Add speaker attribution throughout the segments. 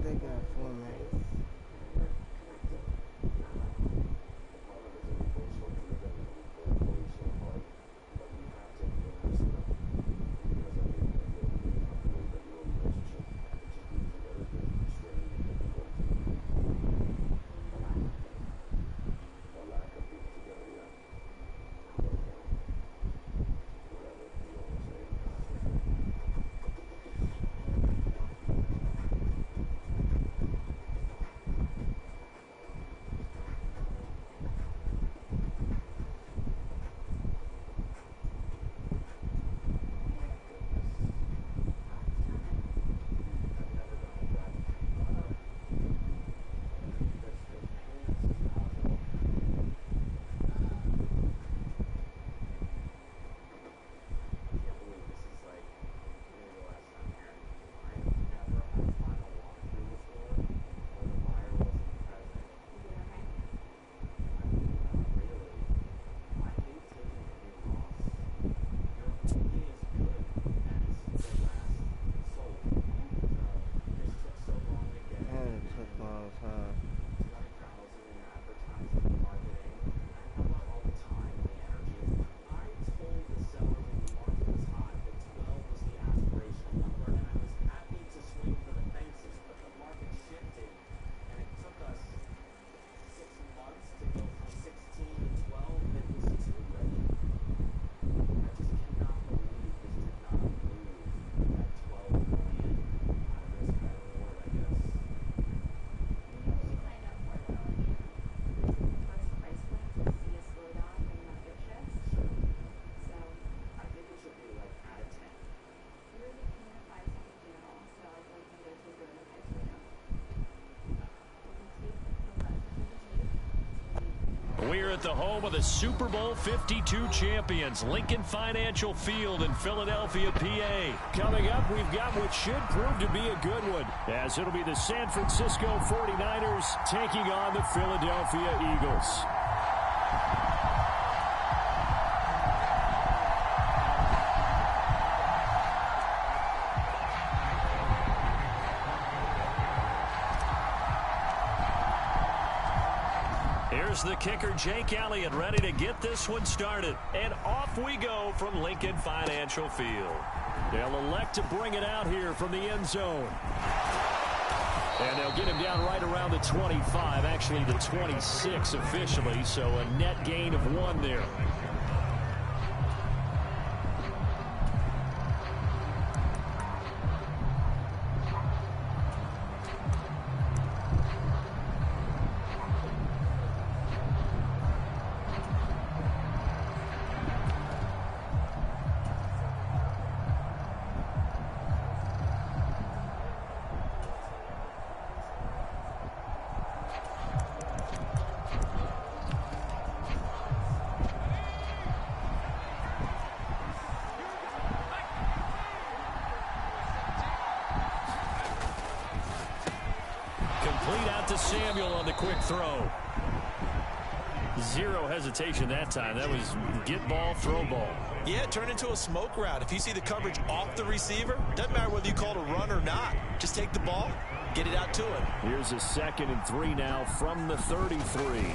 Speaker 1: they got 4 minutes.
Speaker 2: We're at the home of the Super Bowl 52 champions, Lincoln Financial Field in Philadelphia, PA.
Speaker 3: Coming up, we've got what should prove to be a good one, as it'll be the San Francisco 49ers taking on the Philadelphia Eagles.
Speaker 2: Here's the kicker, Jake Elliott, ready to get this one started. And off we go from Lincoln Financial Field.
Speaker 3: They'll elect to bring it out here from the end zone. And they'll get him down right around the 25, actually the 26 officially, so a net gain of 1 there.
Speaker 2: To Samuel on the quick throw. Zero hesitation that time. That was get ball, throw ball.
Speaker 4: Yeah, turn into a smoke route. If you see the coverage off the receiver, doesn't matter whether you call it a run or not. Just take the ball, get it out to him.
Speaker 3: Here's a 2nd and 3 now from the 33.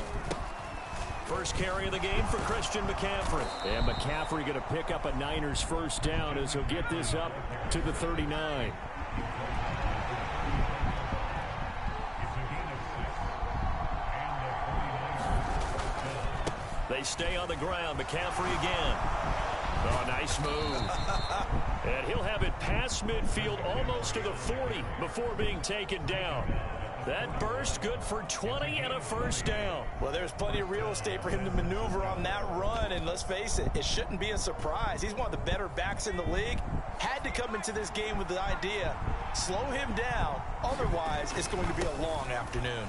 Speaker 2: First carry of the game for Christian McCaffrey.
Speaker 3: And McCaffrey going to pick up a Niners first down as he'll get this up to the 39.
Speaker 2: They stay on the ground. McCaffrey again. Oh, nice move. And he'll have it past midfield almost to the 40 before being taken down. That burst good for 20 and a first down.
Speaker 4: Well, there's plenty of real estate for him to maneuver on that run. And let's face it, it shouldn't be a surprise. He's one of the better backs in the league. Had to come into this game with the idea, slow him down. Otherwise, it's going to be a long afternoon.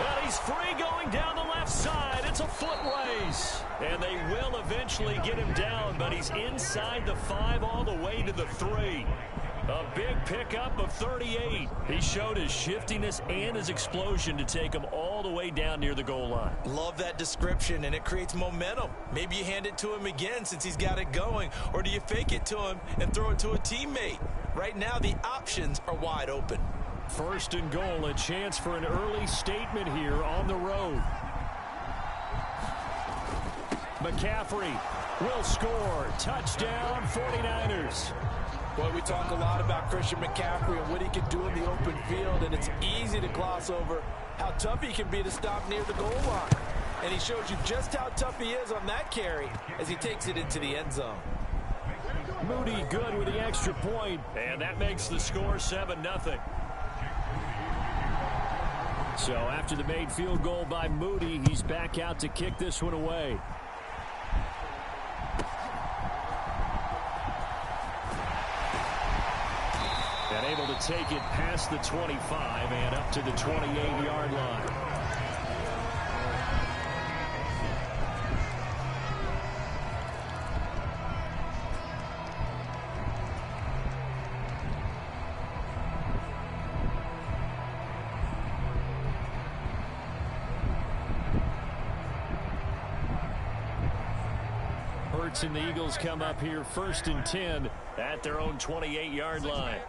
Speaker 2: And he's free going down the left side. It's a foot race. And they will eventually get him down, but he's inside the 5 all the way to the 3. A big pickup of 38. He showed his shiftiness and his explosion to take him all the way down near the goal line.
Speaker 4: Love that description, and it creates momentum. Maybe you hand it to him again since he's got it going, or do you fake it to him and throw it to a teammate? Right now, the options are wide open.
Speaker 3: First and goal, a chance for an early statement here on the road. McCaffrey will score. Touchdown, 49ers.
Speaker 4: Boy, we talk a lot about Christian McCaffrey and what he can do in the open field, and it's easy to gloss over how tough he can be to stop near the goal line. And he shows you just how tough he is on that carry as he takes it into the end zone.
Speaker 3: Moody good with the extra point.
Speaker 2: And that makes the score 7-0.
Speaker 3: So after the made field goal by Moody, he's back out to kick this one away. And able to take it past the 25 and up to the 28-yard line. Hurts and the Eagles come up here 1st and 10
Speaker 2: at their own 28-yard line.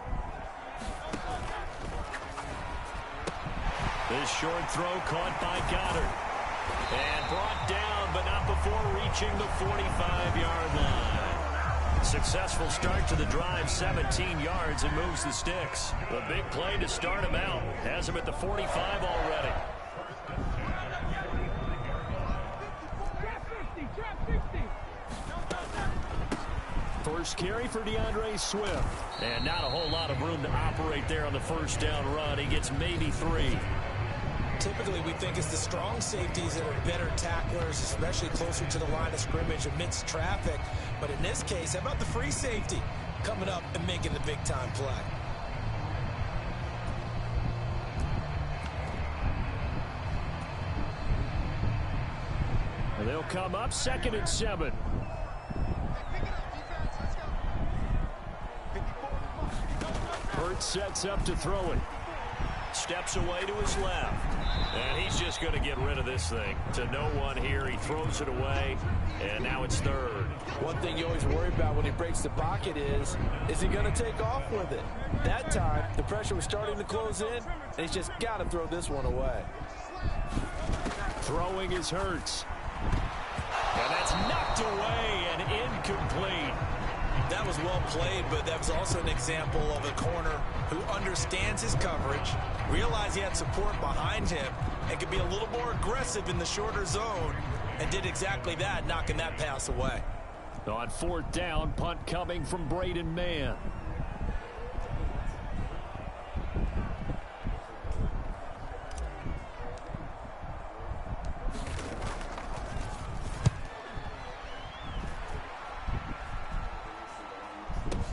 Speaker 2: This short throw caught by Goddard. And brought down, but not before reaching the 45-yard line. Successful start to the drive, 17 yards, and moves the sticks. A big play to start him out. Has him at the 45 already.
Speaker 3: First carry for DeAndre Swift.
Speaker 2: And not a whole lot of room to operate there on the first down run. He gets maybe 3.
Speaker 4: Typically, we think it's the strong safeties that are better tacklers, especially closer to the line of scrimmage amidst traffic. But in this case, how about the free safety coming up and making the big-time play?
Speaker 3: And they'll come up 2nd and 7. Hurts sets up to throw it.
Speaker 2: Steps away to his left. And he's just going to get rid of this thing. To no one here. He throws it away. And now it's 3rd.
Speaker 4: One thing you always worry about when he breaks the pocket is he going to take off with it? That time, the pressure was starting to close in, and he's just got to throw this one away.
Speaker 3: Throwing is Hurts.
Speaker 2: And that's knocked away and incomplete.
Speaker 4: That was well played, but that was also an example of a corner who understands his coverage, realized he had support behind him, and could be a little more aggressive in the shorter zone, and did exactly that, knocking that pass away.
Speaker 3: On 4th down, punt coming from Braden Mann.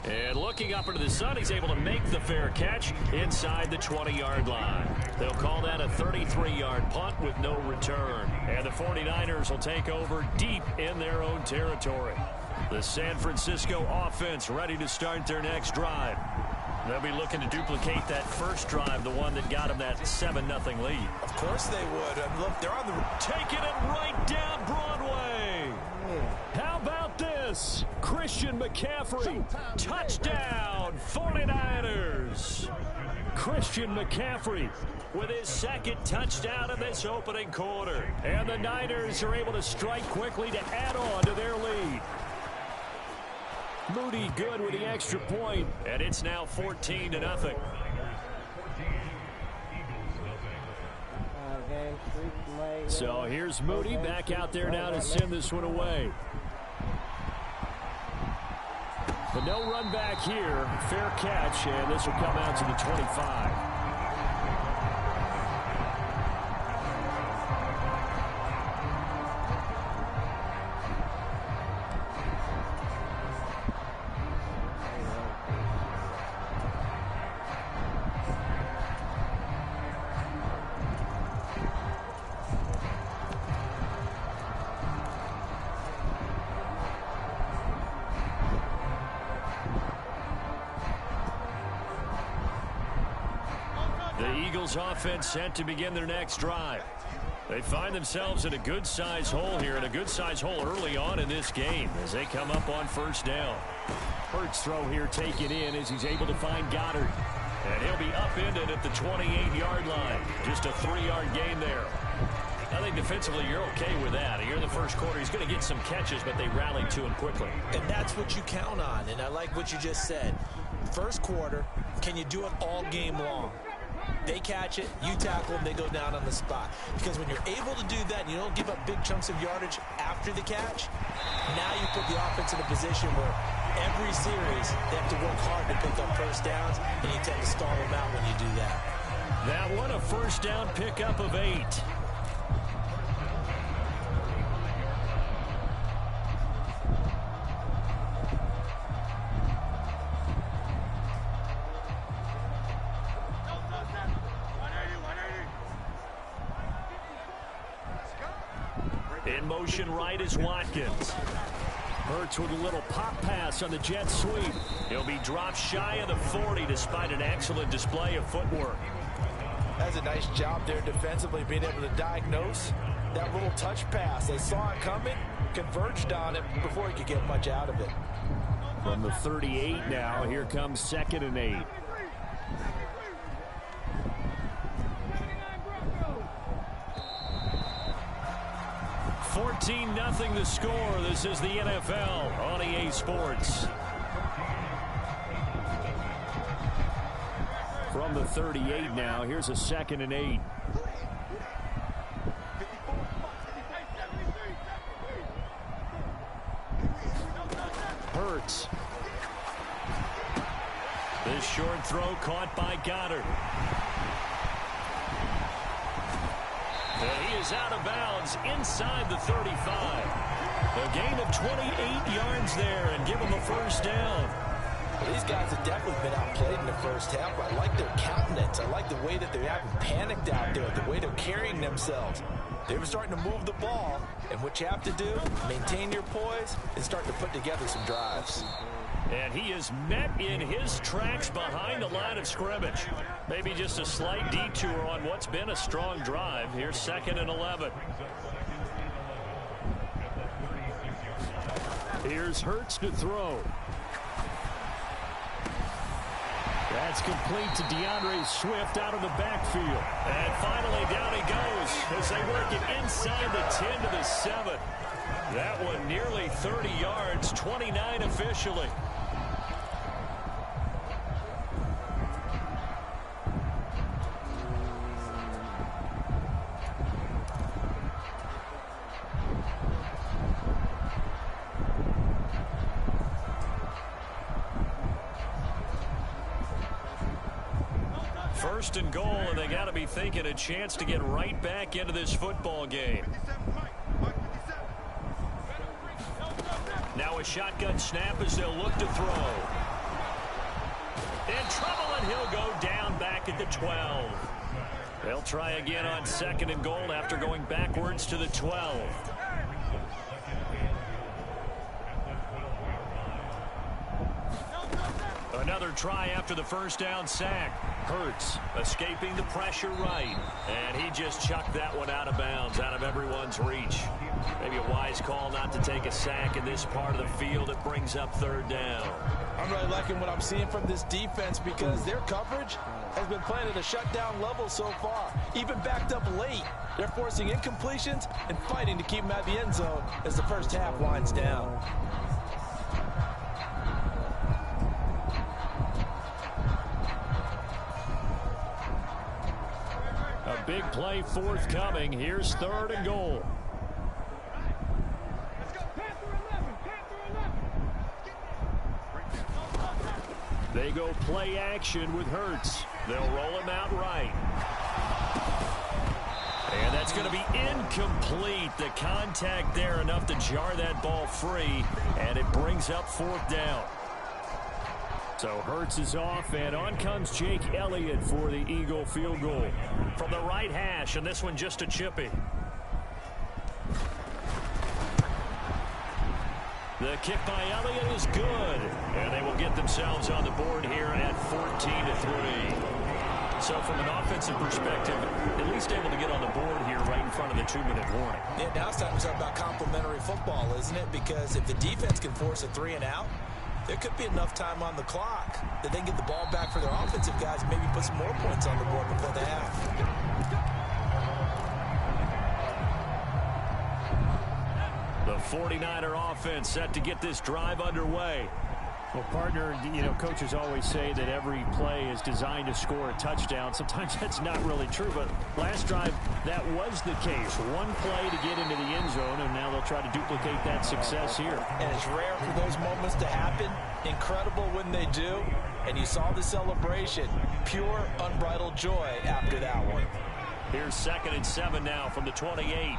Speaker 2: And looking up into the sun, he's able to make the fair catch inside the 20-yard line. They'll call that a 33-yard punt with no return. And the 49ers will take over deep in their own territory. The San Francisco offense ready to start their next drive. They'll be looking to duplicate that first drive, the one that got them that 7-0 lead.
Speaker 4: Of course they would. Look, they're on the...
Speaker 2: Taking it right down Broadway.
Speaker 3: How about this? Christian McCaffrey. Touchdown, 49ers. Christian McCaffrey
Speaker 2: with his 2nd touchdown in this opening quarter.
Speaker 3: And the Niners are able to strike quickly to add on to their lead. Moody good with the extra point.
Speaker 2: And it's now 14-0.
Speaker 3: So here's Moody back out there now to send this one away. But no run back here. Fair catch, and this will come out to the 25.
Speaker 2: The Eagles offense set to begin their next drive. They find themselves in a good-sized hole here, and a good-sized hole early on in this game as they come up on first down.
Speaker 3: Hurts throw here taken in as he's able to find Goddard.
Speaker 2: And he'll be upended at the 28-yard line. Just a 3-yard gain there. I think defensively you're okay with that. Here in the first quarter, he's going to get some catches, but they rallied to him quickly.
Speaker 4: And that's what you count on, and I like what you just said. First quarter, can you do it all game long? They catch it, you tackle them, they go down on the spot. Because when you're able to do that and you don't give up big chunks of yardage after the catch, now you put the offense in a position where every series they have to work hard to pick up first downs, and you tend to stall them out when you do that.
Speaker 2: That one, a first down pickup of 8. In motion right is Watkins.
Speaker 3: Hurts with a little pop pass on the jet sweep.
Speaker 2: He'll be dropped shy of the 40 despite an excellent display of footwork.
Speaker 4: That's a nice job there defensively, being able to diagnose that little touch pass. They saw it coming, converged on it before he could get much out of it.
Speaker 3: From the 38 now, here comes 2nd and 8.
Speaker 2: Nothing the score. This is the NFL on EA Sports.
Speaker 3: From the 38 now, here's a 2nd and 8. Hurts.
Speaker 2: This short throw caught by Goddard. And he is out of bounds inside the 35. A gain of 28 yards there and give him a first down.
Speaker 4: Well, these guys have definitely been outplayed in the first half. I like their countenance. I like the way that they haven't panicked out there, the way they're carrying themselves. They were starting to move the ball, and what you have to do, maintain your poise and start to put together some drives.
Speaker 2: And he is met in his tracks behind the line of scrimmage. Maybe just a slight detour on what's been a strong drive. Here's 2nd and 11.
Speaker 3: Here's Hurts to throw. That's complete to DeAndre Swift out of the backfield.
Speaker 2: And finally down he goes as they work it inside the 10 to the 7. That one nearly 30 yards, 29 officially. First and goal, and they got to be thinking a chance to get right back into this football game. Now a shotgun snap as they'll look to throw. In trouble, and he'll go down back at the 12. They'll try again on 2nd and goal after going backwards to the 12. Another try after the first down sack. Hurts escaping the pressure right. And he just chucked that one out of bounds, out of everyone's reach. Maybe a wise call not to take a sack in this part of the field. It brings up 3rd down.
Speaker 4: I'm really liking what I'm seeing from this defense because their coverage has been playing at a shutdown level so far. Even backed up late, they're forcing incompletions and fighting to keep them at the end zone as the first half winds down.
Speaker 3: A big play forthcoming. Here's 3rd and goal. They go play action with Hurts.
Speaker 2: They'll roll him out right. And that's going to be incomplete. The contact there enough to jar that ball free, and it brings up 4th down.
Speaker 3: So Hurts is off, and on comes Jake Elliott for the Eagle field goal.
Speaker 2: From the right hash, and this one just a chippy. The kick by Elliott is good, and they will get themselves on the board here at 14-3. So from an offensive perspective, at least able to get on the board here right in front of the 2-minute warning.
Speaker 4: Yeah, now it's time to talk about complementary football, isn't it? Because if the defense can force a 3-and-out, there could be enough time on the clock that they can get the ball back for their offensive guys and maybe put some more points on the board before the half.
Speaker 2: The 49er offense set to get this drive underway.
Speaker 3: Well, partner, you know, coaches always say that every play is designed to score a touchdown. Sometimes that's not really true, but last drive, that was the case. One play to get into the end zone, and now they'll try to duplicate that success here.
Speaker 4: And it's rare for those moments to happen. Incredible when they do. And you saw the celebration. Pure, unbridled joy after that one.
Speaker 2: Here's 2nd and 7 now from the 28.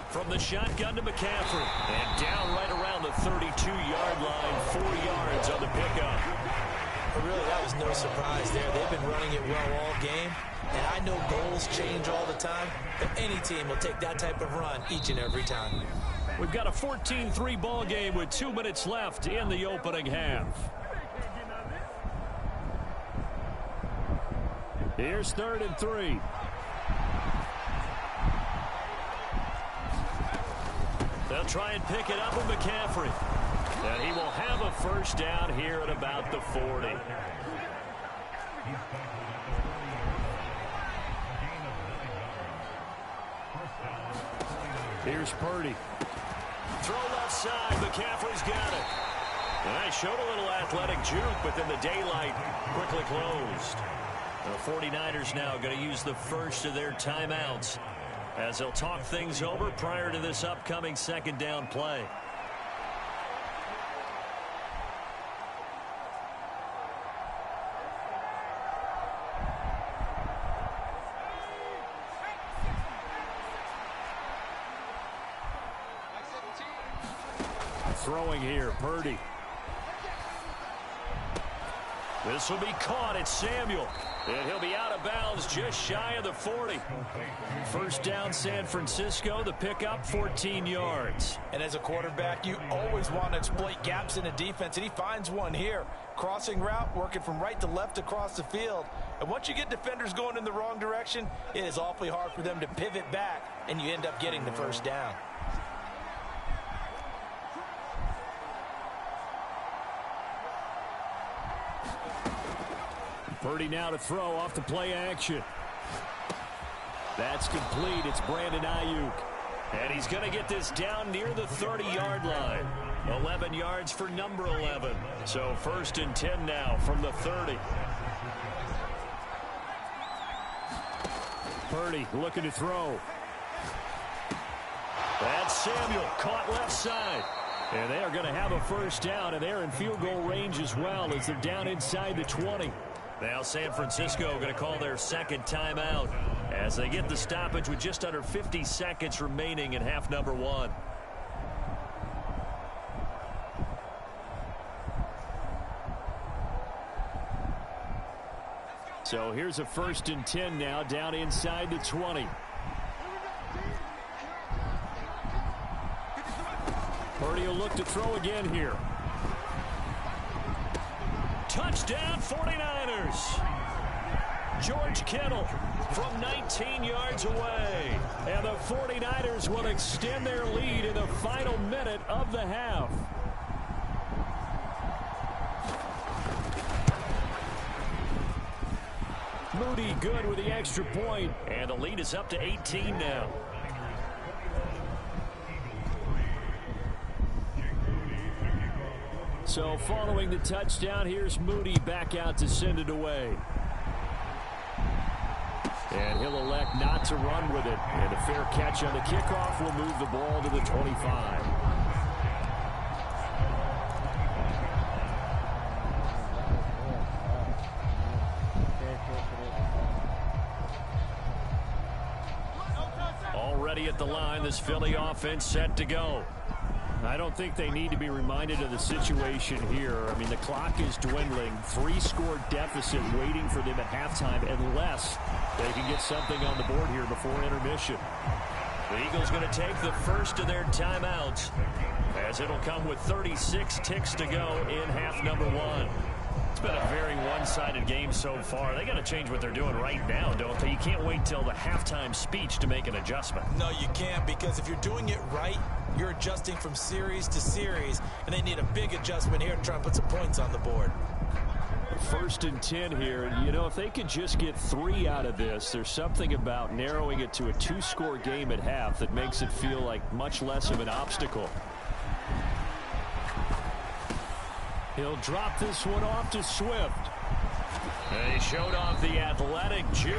Speaker 2: From the shotgun to McCaffrey. And down right around the 32-yard line. 4 yards on the pickup.
Speaker 4: But really, that was no surprise there. They've been running it well all game. And I know goals change all the time, but any team will take that type of run each and every time.
Speaker 2: We've got a 14-3 ball game with 2 minutes left in the opening half. Here's 3rd and 3. They'll try and pick it up with McCaffrey. And he will have a first down here at about the 40.
Speaker 3: Here's Purdy.
Speaker 2: Throw left side. McCaffrey's got it. And I showed a little athletic juke, but then the daylight quickly closed. The 49ers now going to use the first of their timeouts as they'll talk things over prior to this upcoming 2nd down play.
Speaker 3: Throwing here, Purdy.
Speaker 2: This will be caught. It's Samuel. And he'll be out of bounds just shy of the 40. First down, San Francisco. The pickup, 14 yards.
Speaker 4: And as a quarterback, you always want to exploit gaps in a defense, and he finds one here. Crossing route, working from right to left across the field. And once you get defenders going in the wrong direction, it is awfully hard for them to pivot back, and you end up getting the first down.
Speaker 3: Purdy now to throw off the play action. That's complete. It's Brandon Ayuk.
Speaker 2: And he's going to get this down near the 30-yard line. 11 yards for number 11. So 1st and 10 now from the 30.
Speaker 3: Purdy looking to throw.
Speaker 2: That's Samuel caught left side.
Speaker 3: And they are going to have a first down, and they're in field goal range as well as they're down inside the 20.
Speaker 2: Now San Francisco going to call their 2nd timeout as they get the stoppage with just under 50 seconds remaining in half number 1.
Speaker 3: So here's a 1st and 10 now down inside the 20. Purdy will look to throw again here.
Speaker 2: Touchdown 49ers. George Kittle from 19 yards away.
Speaker 3: And the 49ers will extend their lead in the final minute of the half. Moody good with the extra point.
Speaker 2: And the lead is up to 18 now.
Speaker 3: So following the touchdown, here's Moody back out to send it away. And he'll elect not to run with it. And a fair catch on the kickoff will move the ball to the 25.
Speaker 2: Already at the line, this Philly offense set to go.
Speaker 3: I don't think they need to be reminded of the situation here. I mean, the clock is dwindling. 3-score deficit waiting for them at halftime unless they can get something on the board here before intermission.
Speaker 2: The Eagles going to take the first of their timeouts as it'll come with 36 ticks to go in half number 1. It's been a very one-sided game so far. They got to change what they're doing right now, don't they? You can't wait till the halftime speech to make an adjustment.
Speaker 4: No, you can't, because if you're doing it right, you're adjusting from series to series, and they need a big adjustment here to try and put some points on the board.
Speaker 3: 1st and 10 here, and you know, if they could just get 3 out of this, there's something about narrowing it to a 2-score game at half that makes it feel like much less of an obstacle. He'll drop this one off to Swift.
Speaker 2: And he showed off the athletic juke.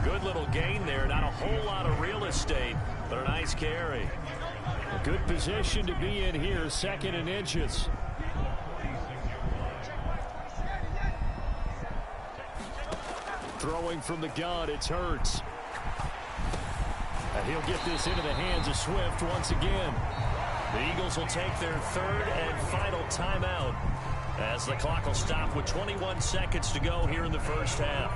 Speaker 2: Good little gain there. Not a whole lot of real estate, but a nice carry.
Speaker 3: A good position to be in here, 2nd and inches. Throwing from the gun, it's Hurts. And he'll get this into the hands of Swift once again.
Speaker 2: The Eagles will take their 3rd and final timeout as the clock will stop with 21 seconds to go here in the first half.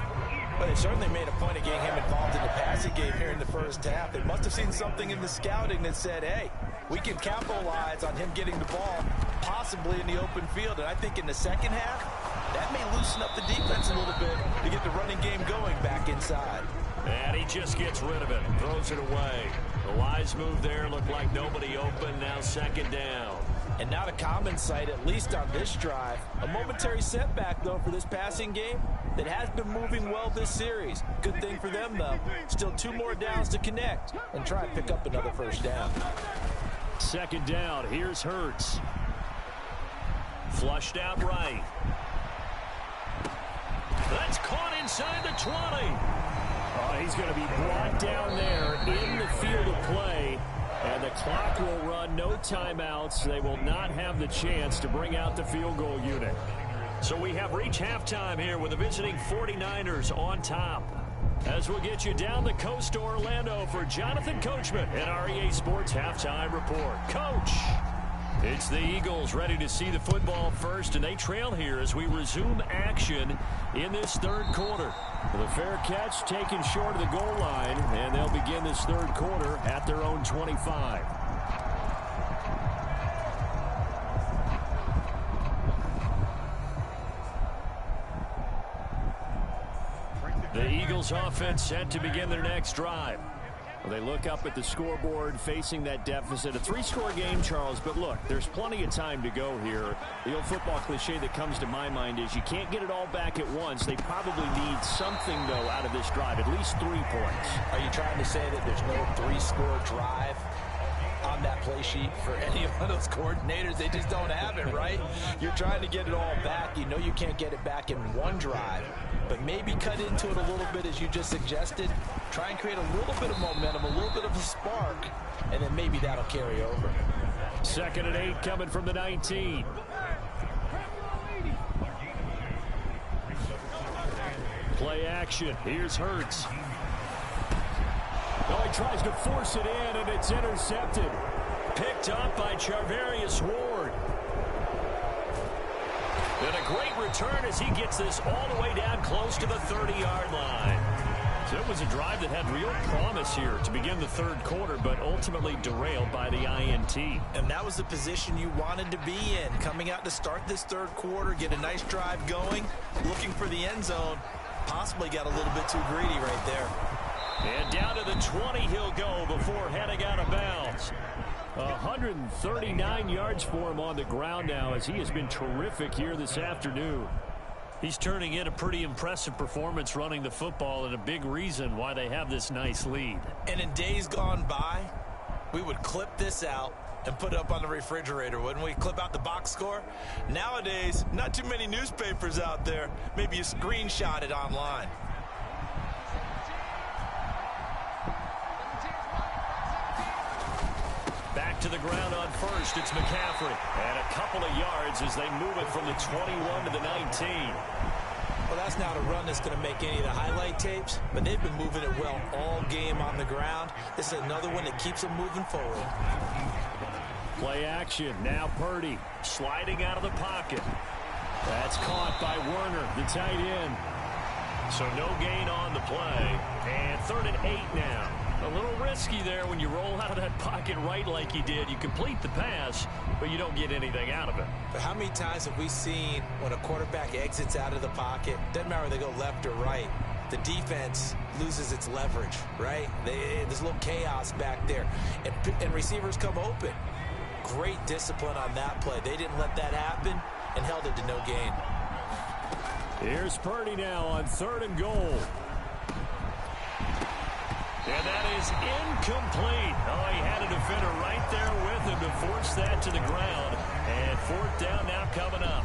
Speaker 4: But they certainly made a point of getting him involved in the passing game here in the first half. They must have seen something in the scouting that said, hey, we can capitalize on him getting the ball possibly in the open field. And I think in the second half, that may loosen up the defense a little bit to get the running game going back inside.
Speaker 2: And he just gets rid of it, throws it away. The wise move there, looked like nobody open, now 2nd down.
Speaker 4: And not a common sight, at least on this drive. A momentary setback, though, for this passing game that has been moving well this series. Good thing for them, though. Still 2 more downs to connect and try and pick up another 1st down.
Speaker 3: 2nd down, here's Hurts.
Speaker 2: Flushed out right. That's caught inside the 20.
Speaker 3: Oh, he's going to be brought down there in the field of play. And the clock will run, no timeouts. They will not have the chance to bring out the field goal unit.
Speaker 2: So we have reached halftime here with the visiting 49ers on top. As we'll get you down the coast to Orlando for Jonathan Coachman and our EA Sports Halftime Report. Coach, it's the Eagles ready to see the football first, and they trail here as we resume action in this 3rd quarter.
Speaker 3: The fair catch taken short of the goal line, and they'll begin this 3rd quarter at their own 25.
Speaker 2: The Eagles offense set to begin their next drive.
Speaker 3: Well, they look up at the scoreboard facing that deficit. A 3-score game, Charles, but look, there's plenty of time to go here. The old football cliche that comes to my mind is you can't get it all back at once. They probably need something, though, out of this drive, at least 3 points.
Speaker 4: Are you trying to say that there's no 3-score drive on that play sheet for any of those coordinators? They just don't have it, right? You're trying to get it all back. You know you can't get it back in one drive, but maybe cut into it a little bit as you just suggested. Try and create a little bit of momentum, a little bit of a spark, and then maybe that'll carry over.
Speaker 3: 2nd and 8 coming from the 19. Play action. Here's Hurts. Oh, he tries to force it in, and it's intercepted.
Speaker 2: Picked up by Charvarius Ward. And a great return as he gets this all the way down close to the 30-yard line. So it was a drive that had real promise here to begin the 3rd quarter, but ultimately derailed by the INT.
Speaker 4: And that was the position you wanted to be in, coming out to start this 3rd quarter, get a nice drive going, looking for the end zone. Possibly got a little bit too greedy right there.
Speaker 2: And down to the 20 he'll go before heading out of bounds.
Speaker 3: 139 yards for him on the ground now, as he has been terrific here this afternoon.
Speaker 2: He's turning in a pretty impressive performance running the football, and a big reason why they have this nice lead.
Speaker 4: And in days gone by, we would clip this out and put it up on the refrigerator, wouldn't we? Clip out the box score. Nowadays, not too many newspapers out there. Maybe you screenshot it online.
Speaker 2: Back to the ground on first, it's McCaffrey. And a couple of yards as they move it from the 21 to the 19.
Speaker 4: Well, that's not a run that's going to make any of the highlight tapes, but they've been moving it well all game on the ground. This is another one that keeps them moving forward.
Speaker 3: Play action. Now Purdy
Speaker 2: sliding out of the pocket.
Speaker 3: That's caught by Werner, the tight end.
Speaker 2: So no gain on the play. And 3rd and 8 now. A little risky there when you roll out of that pocket right like you did. You complete the pass, but you don't get anything out of it.
Speaker 4: But how many times have we seen when a quarterback exits out of the pocket, doesn't matter whether they go left or right, the defense loses its leverage, right? There's a little chaos back there, and receivers come open. Great discipline on that play. They didn't let that happen and held it to no gain.
Speaker 3: Here's Purdy now on 3rd and goal.
Speaker 2: And that is incomplete. Oh, he had a defender right there with him to force that to the ground. And 4th down now coming up.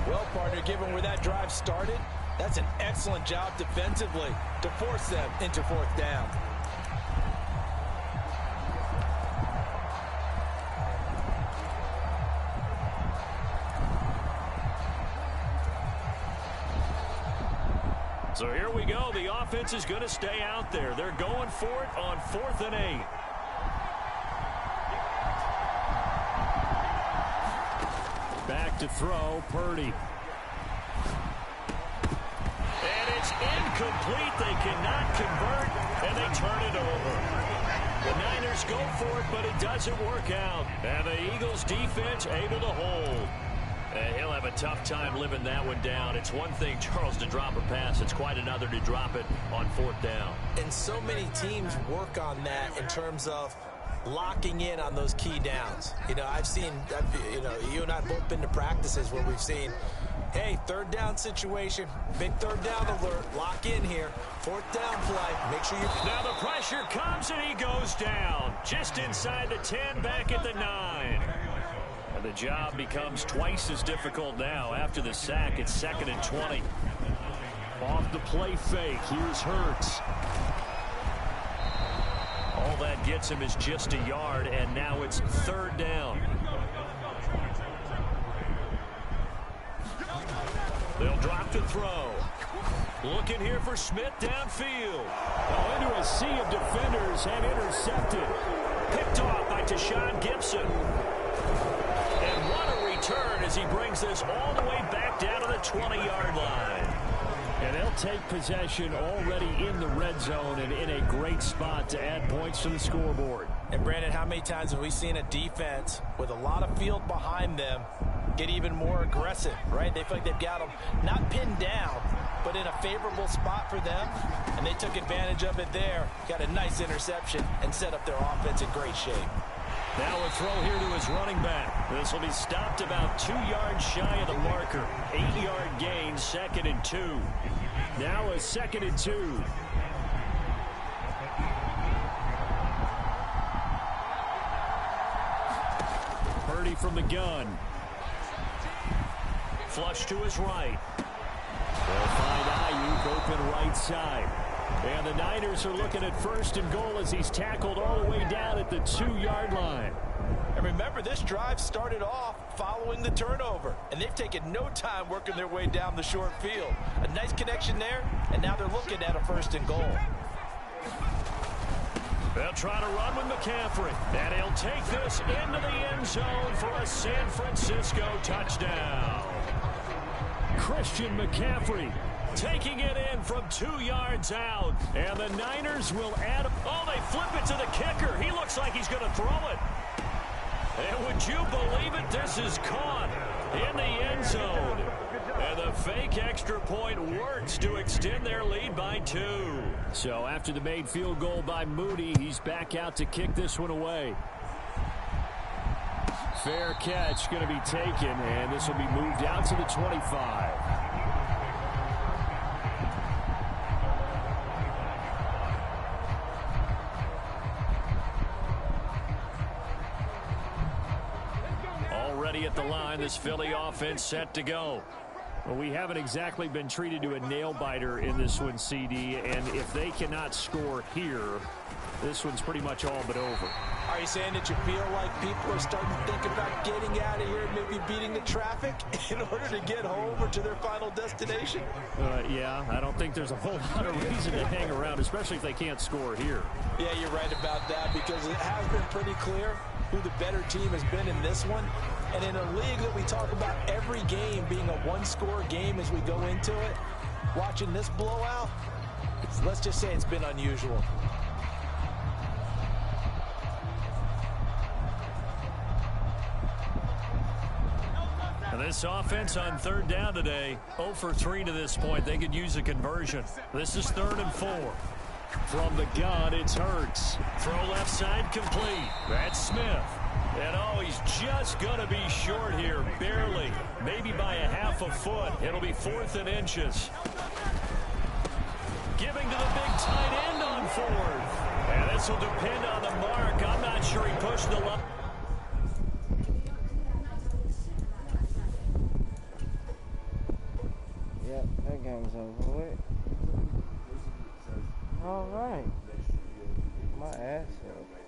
Speaker 4: Well, partner, given where that drive started, that's an excellent job defensively to force them into 4th down.
Speaker 2: So here we go. The offense is going to stay out there. They're going for it on 4th and 8.
Speaker 3: Back to throw, Purdy.
Speaker 2: And it's incomplete. They cannot convert, and they turn it over. The Niners go for it, but it doesn't work out. And the Eagles defense able to hold. He'll have a tough time living that one down. It's one thing, Charles, to drop a pass. It's quite another to drop it on 4th down.
Speaker 4: And so many teams work on that in terms of locking in on those key downs. You know, you and I both been to practices where we've seen, hey, 3rd down situation, big 3rd down alert, lock in here, 4th down play, make sure you...
Speaker 2: Now the pressure comes and he goes down. Just inside the 10, back at the 9. And the job becomes twice as difficult now. After the sack, it's 2nd and 20.
Speaker 3: Off the play fake, here's Hurts.
Speaker 2: All that gets him is just a yard, and now it's 3rd down. They'll drop to throw. Looking here for Smith downfield.
Speaker 3: Well, into a sea of defenders and intercepted.
Speaker 2: Picked off by Tashawn Gibson. And what a return as he brings this all the way back down to the 20-yard line.
Speaker 3: And they'll take possession already in the red zone and in a great spot to add points to the scoreboard.
Speaker 4: And, Brandon, how many times have we seen a defense with a lot of field behind them get even more aggressive, right? They feel like they've got them not pinned down, but in a favorable spot for them, and they took advantage of it there, got a nice interception, and set up their offense in great shape.
Speaker 2: Now a throw here to his running back. This will be stopped about 2 yards shy of the marker. 8-yard gain, 2nd and 2.
Speaker 3: Now a 2nd and 2. Purdy from the gun.
Speaker 2: Flush to his right.
Speaker 3: They'll find Ayuk open right side. And the Niners are looking at 1st and goal as he's tackled all the way down at the 2-yard line.
Speaker 4: And remember, this drive started off following the turnover, and they've taken no time working their way down the short field. A nice connection there, and now they're looking at a 1st and goal.
Speaker 2: They'll try to run with McCaffrey, and he'll take this into the end zone for a San Francisco touchdown.
Speaker 3: Christian McCaffrey
Speaker 2: taking it in from 2 yards out, and the Niners will add. Oh, they flip it to the kicker. He looks like he's going to throw it. And would you believe it? This is caught in the end zone. And the fake extra point works to extend their lead by 2.
Speaker 3: So after the made field goal by Moody, he's back out to kick this one away. Fair catch going to be taken, and this will be moved out to the 25.
Speaker 2: Already at the line, this Philly offense set to go.
Speaker 3: Well, we haven't exactly been treated to a nail-biter in this one, CD, and if they cannot score here, this one's pretty much all but over.
Speaker 4: Are you saying that you feel like people are starting to think about getting out of here and maybe beating the traffic in order to get home or to their final destination?
Speaker 3: Yeah, I don't think there's a whole lot of reason to hang around, especially if they can't score here.
Speaker 4: Yeah, you're right about that, because it has been pretty clear who the better team has been in this one. And in a league that we talk about every game being a one-score game as we go into it, watching this blowout, let's just say it's been unusual.
Speaker 2: This offense on third down today, 0 for 3 to this point. They could use a conversion. This is 3rd and 4.
Speaker 3: From the gun, it's Hurts.
Speaker 2: Throw left side complete. That's Smith. And he's just going to be short here, barely. Maybe by a half a foot. It'll be 4th and inches. Giving to the big tight end on 4th. And this will depend on the mark. I'm not sure he pushed the line.
Speaker 1: Yep, that game's over with. All right. My ass up.